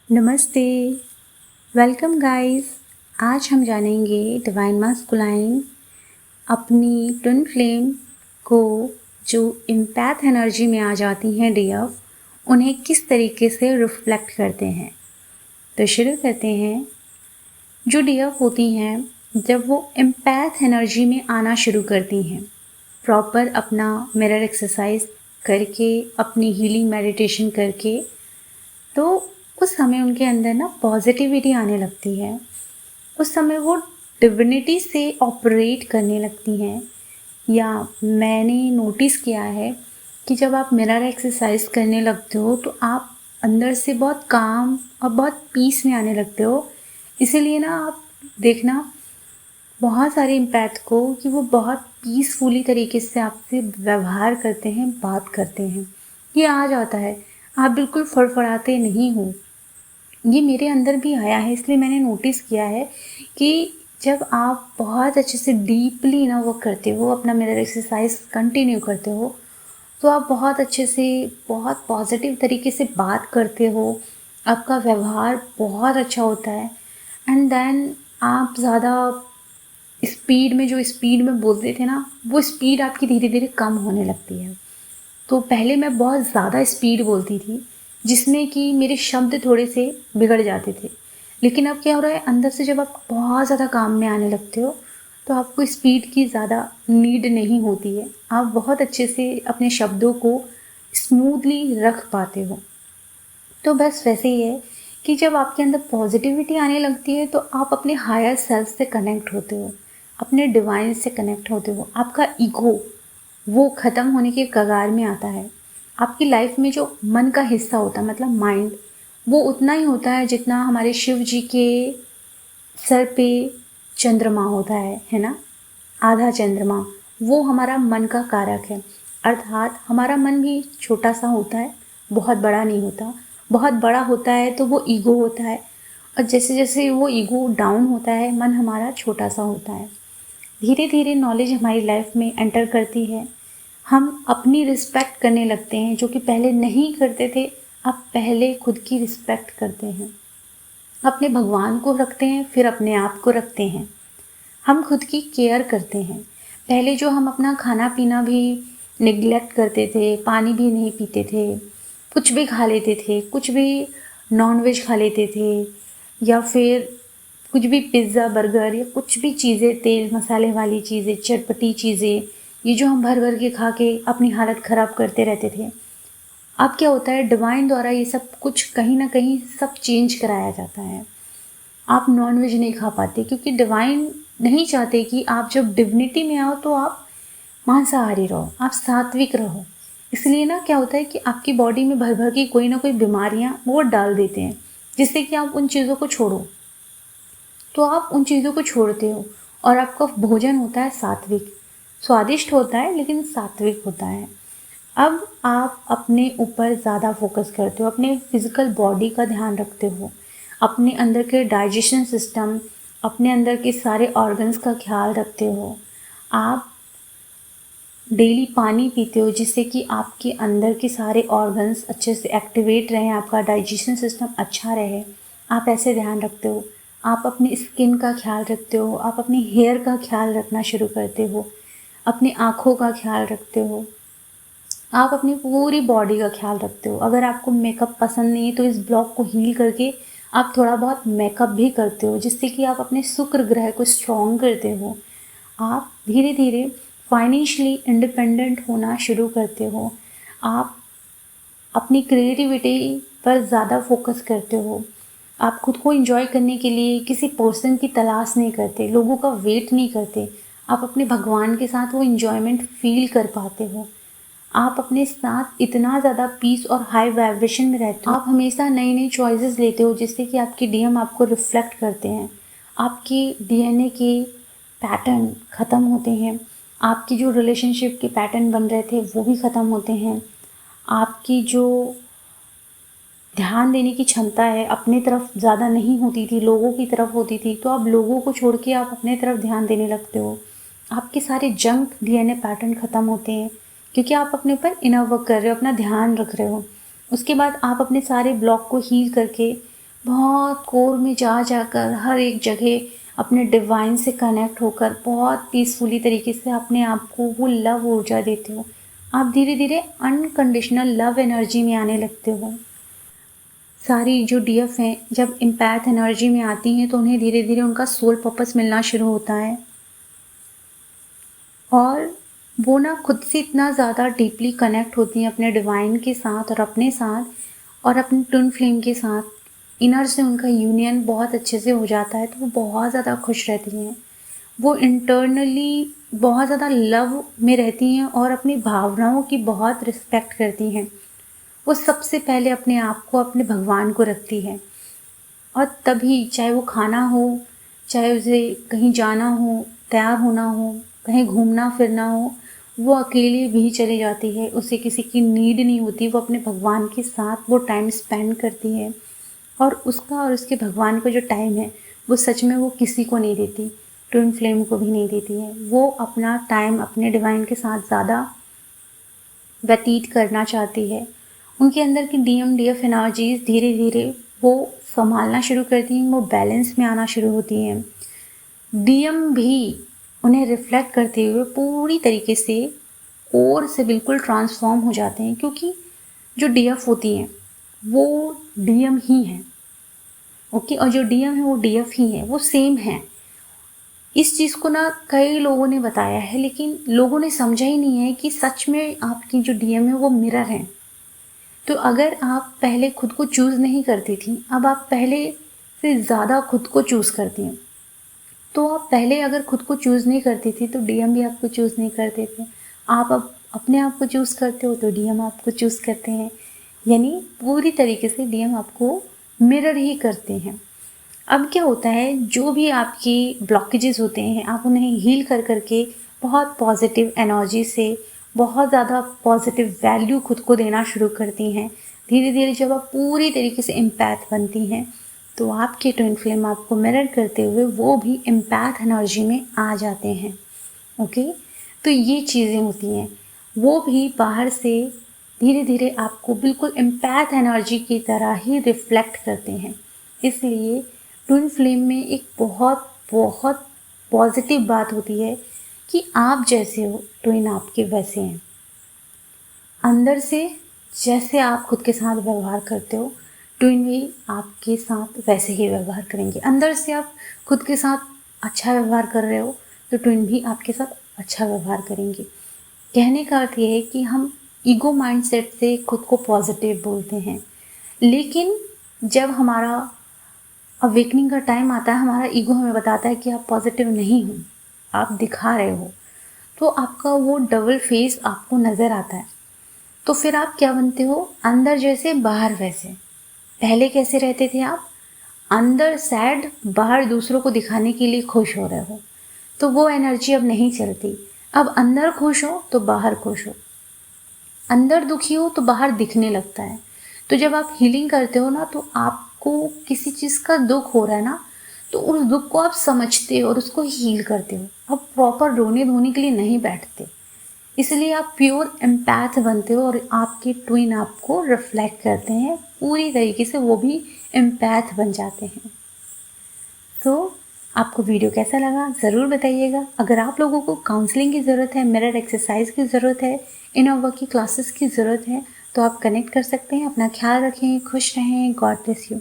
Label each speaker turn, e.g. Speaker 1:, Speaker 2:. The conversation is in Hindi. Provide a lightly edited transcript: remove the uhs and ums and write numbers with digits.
Speaker 1: नमस्ते, वेलकम गाइस। आज हम जानेंगे डिवाइन मास्कुलाइन अपनी ट्विन फ्लेम को जो एम्पैथ एनर्जी में आ जाती हैं डीएफ, उन्हें किस तरीके से रिफ्लेक्ट करते हैं। तो शुरू करते हैं। जो डीएफ होती हैं, जब वो एम्पैथ एनर्जी में आना शुरू करती हैं, प्रॉपर अपना मिरर एक्सरसाइज करके, अपनी हीलिंग मेडिटेशन करके, तो उस समय उनके अंदर ना पॉजिटिविटी आने लगती है। उस समय वो डिविनिटी से ऑपरेट करने लगती हैं। या मैंने नोटिस किया है कि जब आप मिरर एक्सरसाइज करने लगते हो तो आप अंदर से बहुत काम और बहुत पीस में आने लगते हो। इसीलिए ना आप देखना बहुत सारे इम्पैथ को कि वो बहुत पीसफुली तरीके से आपसे व्यवहार करते हैं, बात करते हैं। ये आ जाता है, आप बिल्कुल फड़फड़ाते नहीं हो। ये मेरे अंदर भी आया है, इसलिए मैंने नोटिस किया है कि जब आप बहुत अच्छे से डीपली ना वर्क करते हो, अपना मिरर एक्सरसाइज कंटिन्यू करते हो, तो आप बहुत अच्छे से, बहुत पॉजिटिव तरीके से बात करते हो, आपका व्यवहार बहुत अच्छा होता है। एंड देन आप ज़्यादा जो स्पीड में बोलते थे ना, वो स्पीड आपकी धीरे धीरे कम होने लगती है। तो पहले मैं बहुत ज़्यादा स्पीड बोलती थी, जिसमें कि मेरे शब्द थोड़े से बिगड़ जाते थे। लेकिन अब क्या हो रहा है, अंदर से जब आप बहुत ज़्यादा काम में आने लगते हो, तो आपको स्पीड की ज़्यादा नीड नहीं होती है। आप बहुत अच्छे से अपने शब्दों को स्मूथली रख पाते हो। तो बस वैसे ही है कि जब आपके अंदर पॉजिटिविटी आने लगती है, तो आप अपने हायर सेल्फ से कनेक्ट होते हो, अपने डिवाइन से कनेक्ट होते हो। आपका ईगो वो ख़त्म होने के कगार में आता है। आपकी लाइफ में जो मन का हिस्सा होता है, मतलब माइंड, वो उतना ही होता है जितना हमारे शिव जी के सर पे चंद्रमा होता है ना, आधा चंद्रमा। वो हमारा मन का कारक है। अर्थात हमारा मन भी छोटा सा होता है, बहुत बड़ा नहीं होता। बहुत बड़ा होता है तो वो ईगो होता है, और जैसे जैसे वो ईगो डाउन होता है, मन हमारा छोटा सा होता है। धीरे धीरे नॉलेज हमारी लाइफ में एंटर करती है, हम अपनी रिस्पेक्ट करने लगते हैं, जो कि पहले नहीं करते थे। अब पहले खुद की रिस्पेक्ट करते हैं, अपने भगवान को रखते हैं, फिर अपने आप को रखते हैं। हम खुद की केयर करते हैं। पहले जो हम अपना खाना पीना भी निगलेक्ट करते थे, पानी भी नहीं पीते थे, कुछ भी खा लेते थे, कुछ भी नॉनवेज खा लेते थे, या फिर कुछ भी पिज़्ज़ा बर्गर या कुछ भी चीज़ें, तेल मसाले वाली चीज़ें, चटपटी चीज़ें, ये जो हम भर भर के खा के अपनी हालत ख़राब करते रहते थे। अब क्या होता है, डिवाइन द्वारा ये सब कुछ कहीं ना कहीं सब चेंज कराया जाता है। आप नॉनवेज नहीं खा पाते, क्योंकि डिवाइन नहीं चाहते कि आप जब डिविनिटी में आओ तो आप मांसाहारी रहो, आप सात्विक रहो। इसलिए ना क्या होता है कि आपकी बॉडी में भर भर की कोई ना कोई बीमारियां वो डाल देते हैं, जिससे कि आप उन चीज़ों को छोड़ो। तो आप उन चीज़ों को छोड़ते हो, और आपका भोजन होता है सात्विक। स्वादिष्ट होता है लेकिन सात्विक होता है। अब आप अपने ऊपर ज़्यादा फोकस करते हो, अपने फिजिकल बॉडी का ध्यान रखते हो, अपने अंदर के डाइजेशन सिस्टम, अपने अंदर के सारे ऑर्गन्स का ख्याल रखते हो। आप डेली पानी पीते हो, जिससे कि आपके अंदर के सारे ऑर्गन्स अच्छे से एक्टिवेट रहें, आपका डाइजेशन सिस्टम अच्छा रहे। आप ऐसे ध्यान रखते हो। आप अपनी स्किन का ख्याल रखते हो, आप अपनी हेयर का ख्याल रखना शुरू करते हो, अपनी आँखों का ख्याल रखते हो, आप अपनी पूरी बॉडी का ख्याल रखते हो। अगर आपको मेकअप पसंद नहीं है, तो इस ब्लॉक को हील करके आप थोड़ा बहुत मेकअप भी करते हो, जिससे कि आप अपने शुक्र ग्रह को स्ट्रॉन्ग करते हो। आप धीरे धीरे फाइनेंशियली इंडिपेंडेंट होना शुरू करते हो। आप अपनी क्रिएटिविटी पर ज़्यादा फोकस करते हो। आप खुद को एंजॉय करने के लिए किसी पर्सन की तलाश नहीं करते, लोगों का वेट नहीं करते। आप अपने भगवान के साथ वो एंजॉयमेंट फील कर पाते हो। आप अपने साथ इतना ज़्यादा पीस और हाई वाइब्रेशन में रहते हो। आप हमेशा नई नई चॉइसेस लेते हो, जिससे कि आपके डीएम आपको रिफ्लेक्ट करते हैं। आपके डीएनए के पैटर्न ख़त्म होते हैं। आपकी जो रिलेशनशिप के पैटर्न बन रहे थे वो भी ख़त्म होते हैं। आपकी जो ध्यान देने की क्षमता है अपने तरफ ज़्यादा नहीं होती थी, लोगों की तरफ होती थी, तो आप लोगों को छोड़ के आप अपने तरफ ध्यान देने लगते हो। आपके सारे जंक डीएनए पैटर्न ख़त्म होते हैं, क्योंकि आप अपने ऊपर इनर वर्क कर रहे हो, अपना ध्यान रख रहे हो। उसके बाद आप अपने सारे ब्लॉक को हील करके बहुत कोर में जा जाकर हर एक जगह अपने डिवाइन से कनेक्ट होकर बहुत पीसफुली तरीके से अपने आप को वो लव ऊर्जा देते हो। आप धीरे धीरे अनकंडीशनल लव एनर्जी में आने लगते हो। सारी जो डीएफ हैं जब एम्पैथ एनर्जी में आती हैं तो उन्हें धीरे धीरे उनका सोल पर्पस मिलना शुरू होता है और वो ना खुद से इतना ज़्यादा डीपली कनेक्ट होती हैं अपने डिवाइन के साथ और अपने साथ और अपने ट्विन फ्लेम के साथ। इनर से उनका यूनियन बहुत अच्छे से हो जाता है तो वो बहुत ज़्यादा खुश रहती हैं। वो इंटरनली बहुत ज़्यादा लव में रहती हैं और अपनी भावनाओं की बहुत रिस्पेक्ट करती हैं। वो सबसे पहले अपने आप को अपने भगवान को रखती है और तभी चाहे वो खाना हो, चाहे उसे कहीं जाना हो, तैयार होना हो, कहीं घूमना फिरना हो, वो अकेले भी चली जाती है। उसे किसी की नीड नहीं होती। वो अपने भगवान के साथ वो टाइम स्पेंड करती है और उसका और उसके भगवान का जो टाइम है वो सच में वो किसी को नहीं देती, ट्विन फ्लेम को भी नहीं देती है। वो अपना टाइम अपने डिवाइन के साथ ज़्यादा व्यतीत करना चाहती है। उनके अंदर की डीएफ एनर्जीज धीरे धीरे वो संभालना शुरू करती हैं, वो बैलेंस में आना शुरू होती हैं। डीएम भी उन्हें रिफ्लेक्ट करते हुए पूरी तरीके से कोर से बिल्कुल ट्रांसफॉर्म हो जाते हैं क्योंकि जो डीएफ होती हैं वो डीएम ही हैं। ओके, और जो डीएम है वो डीएफ ही है, वो सेम है। इस चीज़ को ना कई लोगों ने बताया है लेकिन लोगों ने समझा ही नहीं है कि सच में आपकी जो डीएम है वो मिरर है। तो अगर आप पहले खुद को चूज़ नहीं करती थी, अब आप पहले से ज़्यादा खुद को चूज़ करती हैं। तो आप पहले अगर खुद को चूज़ नहीं करती थी तो डीएम भी आपको चूज़ नहीं करते थे। आप अब अपने आप को चूज़ करते हो तो डीएम आपको चूज़ करते हैं। यानी पूरी तरीके से डीएम आपको मिरर ही करते हैं। अब क्या होता है, जो भी आपकी ब्लॉकेजेस होते हैं आप उन्हें हील कर करके बहुत पॉजिटिव एनर्जी से बहुत ज़्यादा पॉजिटिव वैल्यू खुद को देना शुरू करती हैं। धीरे धीरे जब आप पूरी तरीके से एम्पैथ बनती हैं तो आपके ट्विन फ्लेम आपको मिरर करते हुए वो भी एम्पैथ एनर्जी में आ जाते हैं। ओके, तो ये चीज़ें होती हैं। वो भी बाहर से धीरे धीरे आपको बिल्कुल एम्पैथ एनर्जी की तरह ही रिफ्लेक्ट करते हैं। इसलिए ट्विन फ्लेम में एक बहुत बहुत पॉजिटिव बात होती है कि आप जैसे हो ट्विन आपके वैसे हैं। अंदर से जैसे आप खुद के साथ व्यवहार करते हो ट्विन भी आपके साथ वैसे ही व्यवहार करेंगे। अंदर से आप खुद के साथ अच्छा व्यवहार कर रहे हो तो ट्विन भी आपके साथ अच्छा व्यवहार करेंगे। कहने का अर्थ ये है कि हम ईगो माइंडसेट से खुद को पॉजिटिव बोलते हैं, लेकिन जब हमारा अवेकनिंग का टाइम आता है हमारा ईगो हमें बताता है कि आप पॉजिटिव नहीं हो, आप दिखा रहे हो, तो आपका वो डबल फेस आपको नज़र आता है। तो फिर आप क्या बनते हो, अंदर जैसे बाहर वैसे। पहले कैसे रहते थे आप, अंदर सैड बाहर दूसरों को दिखाने के लिए खुश हो रहे हो, तो वो एनर्जी अब नहीं चलती। अब अंदर खुश हो तो बाहर खुश हो, अंदर दुखी हो तो बाहर दिखने लगता है। तो जब आप हीलिंग करते हो ना तो आपको किसी चीज़ का दुख हो रहा है ना तो उस दुख को आप समझते हो और उसको हील करते हो। अब प्रॉपर रोने धोने के लिए नहीं बैठते, इसलिए आप प्योर एम्पैथ बनते हो और आपके ट्विन आपको रिफ्लेक्ट करते हैं पूरी तरीके से, वो भी एम्पैथ बन जाते हैं। सो आपको वीडियो कैसा लगा ज़रूर बताइएगा। अगर आप लोगों को काउंसलिंग की ज़रूरत है, मिरर एक्सरसाइज की ज़रूरत है, इनर वर्क की क्लासेस की ज़रूरत है तो आप कनेक्ट कर सकते हैं। अपना ख्याल रखें, खुश रहें, गॉड ब्लेस यू।